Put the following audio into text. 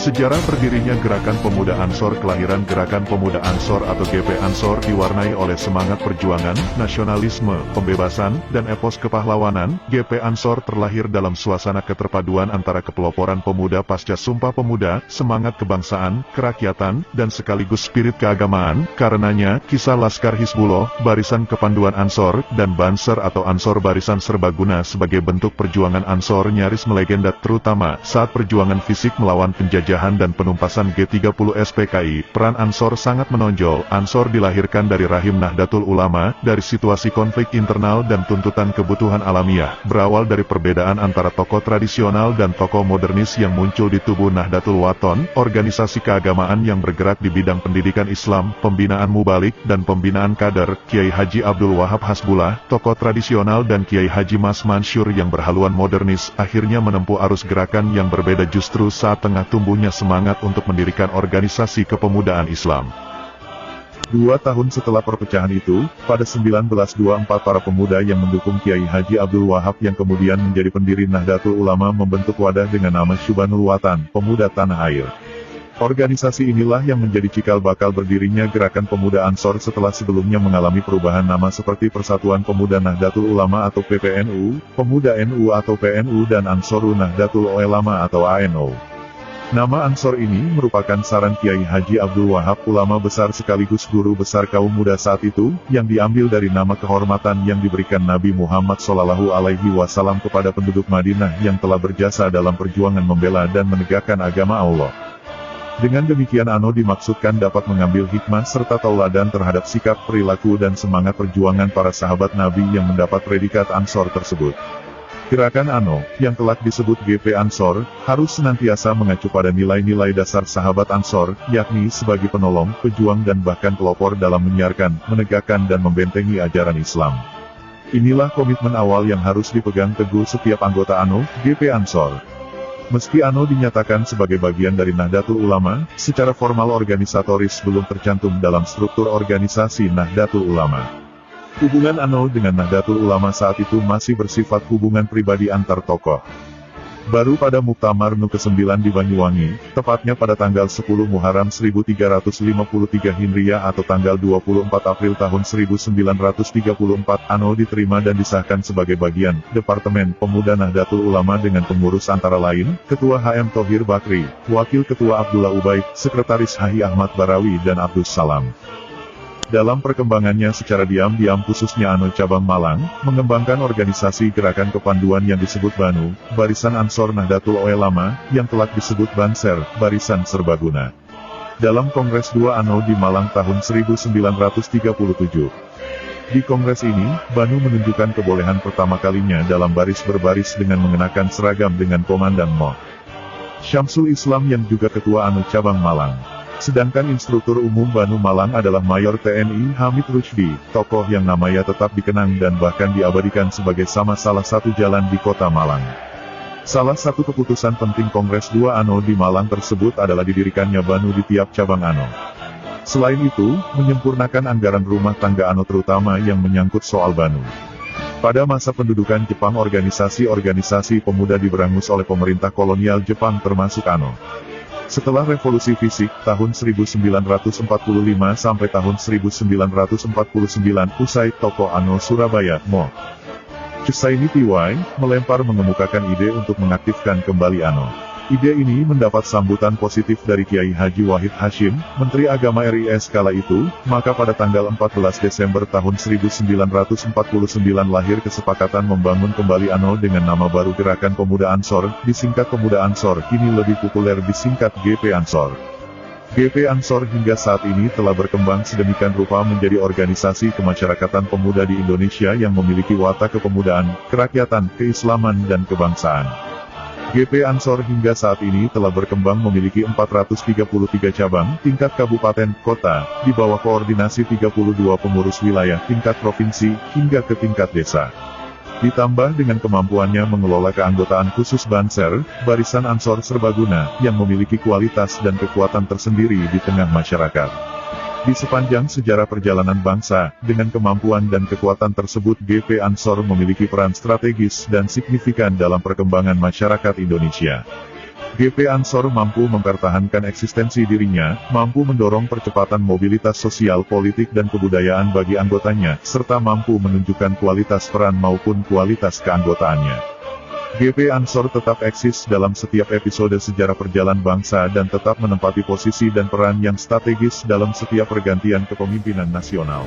Sejarah berdirinya Gerakan Pemuda Ansor. Kelahiran Gerakan Pemuda Ansor atau GP Ansor diwarnai oleh semangat perjuangan, nasionalisme, pembebasan, dan epos kepahlawanan. GP Ansor terlahir dalam suasana keterpaduan antara kepeloporan pemuda pasca Sumpah Pemuda, semangat kebangsaan, kerakyatan, dan sekaligus spirit keagamaan. Karenanya, kisah Laskar Hizbullah, Barisan Kepanduan Ansor, dan Banser atau Ansor Barisan Serbaguna sebagai bentuk perjuangan Ansor nyaris melegenda, terutama saat perjuangan fisik melawan penjajahan dan penumpasan G30 SPKI. Peran Ansor sangat menonjol. Ansor dilahirkan dari rahim Nahdlatul Ulama, dari situasi konflik internal dan tuntutan kebutuhan alamiah. Berawal dari perbedaan antara tokoh tradisional dan tokoh modernis yang muncul di tubuh Nahdlatul Wathon, organisasi keagamaan yang bergerak di bidang pendidikan Islam, pembinaan mubalik, dan pembinaan kader. Kiai Haji Abdul Wahab Hasbullah, tokoh tradisional, dan Kiai Haji Mas Mansur yang berhaluan modernis, akhirnya menempuh arus gerakan yang berbeda justru saat tengah tumbuhnya semangat untuk mendirikan organisasi kepemudaan Islam. 2 tahun setelah perpecahan itu, pada 1924 para pemuda yang mendukung Kiai Haji Abdul Wahab yang kemudian menjadi pendiri Nahdlatul Ulama membentuk wadah dengan nama Syubanul Watan, Pemuda Tanah Air. Organisasi inilah yang menjadi cikal bakal berdirinya Gerakan Pemuda Ansor setelah sebelumnya mengalami perubahan nama seperti Persatuan Pemuda Nahdlatul Ulama atau PPNU, Pemuda NU atau PNU, dan Ansarun Nahdlatul Ulama atau ANO. Nama Ansor ini merupakan saran Kiai Haji Abdul Wahab, ulama besar sekaligus guru besar kaum muda saat itu, yang diambil dari nama kehormatan yang diberikan Nabi Muhammad SAW kepada penduduk Madinah yang telah berjasa dalam perjuangan membela dan menegakkan agama Allah. Dengan demikian ANO dimaksudkan dapat mengambil hikmah serta tauladan terhadap sikap, perilaku, dan semangat perjuangan para sahabat Nabi yang mendapat predikat Ansor tersebut. Gerakan ANO, yang kelak disebut GP Ansor, harus senantiasa mengacu pada nilai-nilai dasar sahabat Ansor, yakni sebagai penolong, pejuang, dan bahkan pelopor dalam menyiarkan, menegakkan, dan membentengi ajaran Islam. Inilah komitmen awal yang harus dipegang teguh setiap anggota ANO, GP Ansor. Meski ANO dinyatakan sebagai bagian dari Nahdlatul Ulama, secara formal organisatoris belum tercantum dalam struktur organisasi Nahdlatul Ulama. Hubungan ANO dengan Nahdlatul Ulama saat itu masih bersifat hubungan pribadi antar tokoh. Baru pada Muktamar Nu ke-9 di Banyuwangi, tepatnya pada tanggal 10 Muharram 1353 Hijriah atau tanggal 24 April tahun 1934, ANO diterima dan disahkan sebagai bagian Departemen Pemuda Nahdlatul Ulama dengan pengurus antara lain, Ketua HM Thohir Bakri, Wakil Ketua Abdullah Ubaid, Sekretaris Hahi Ahmad Barawi, dan Abdus Salam. Dalam perkembangannya secara diam-diam khususnya ANO Cabang Malang, mengembangkan organisasi gerakan kepanduan yang disebut BANU, Barisan Ansor Nahdlatul Ulama, yang kelak disebut Banser, Barisan Serbaguna. Dalam Kongres 2 ANO di Malang tahun 1937. Di kongres ini, BANU menunjukkan kebolehan pertama kalinya dalam baris berbaris dengan mengenakan seragam dengan Komandan Moh Syamsul Islam yang juga Ketua ANO Cabang Malang. Sedangkan instruktur umum BANU Malang adalah Mayor TNI Hamid Rushdi, tokoh yang namanya tetap dikenang dan bahkan diabadikan sebagai salah satu jalan di kota Malang. Salah satu keputusan penting Kongres 2 ANO di Malang tersebut adalah didirikannya BANU di tiap cabang ANO. Selain itu, menyempurnakan anggaran rumah tangga ANO terutama yang menyangkut soal BANU. Pada masa pendudukan Jepang, organisasi-organisasi pemuda diberangus oleh pemerintah kolonial Jepang termasuk ANO. Setelah revolusi fisik, tahun 1945 sampai tahun 1949, usai tokoh ANO Surabaya, Moh Cusaini Tiwai, mengemukakan ide untuk mengaktifkan kembali ANO. Ide ini mendapat sambutan positif dari Kiai Haji Wahid Hashim, Menteri Agama RIS kala itu, maka pada tanggal 14 Desember tahun 1949 lahir kesepakatan membangun kembali ANO dengan nama baru Gerakan Pemuda Ansor, disingkat Pemuda Ansor, kini lebih populer disingkat GP Ansor. GP Ansor hingga saat ini telah berkembang sedemikian rupa menjadi organisasi kemasyarakatan pemuda di Indonesia yang memiliki watak kepemudaan, kerakyatan, keislaman, dan kebangsaan. GP Ansor hingga saat ini telah berkembang memiliki 433 cabang, tingkat kabupaten, kota, di bawah koordinasi 32 pengurus wilayah tingkat provinsi, hingga ke tingkat desa. Ditambah dengan kemampuannya mengelola keanggotaan khusus Banser, Barisan Ansor Serbaguna, yang memiliki kualitas dan kekuatan tersendiri di tengah masyarakat. Di sepanjang sejarah perjalanan bangsa, dengan kemampuan dan kekuatan tersebut GP Ansor memiliki peran strategis dan signifikan dalam perkembangan masyarakat Indonesia. GP Ansor mampu mempertahankan eksistensi dirinya, mampu mendorong percepatan mobilitas sosial politik dan kebudayaan bagi anggotanya, serta mampu menunjukkan kualitas peran maupun kualitas keanggotaannya. GP Ansor tetap eksis dalam setiap episode sejarah perjalanan bangsa dan tetap menempati posisi dan peran yang strategis dalam setiap pergantian kepemimpinan nasional.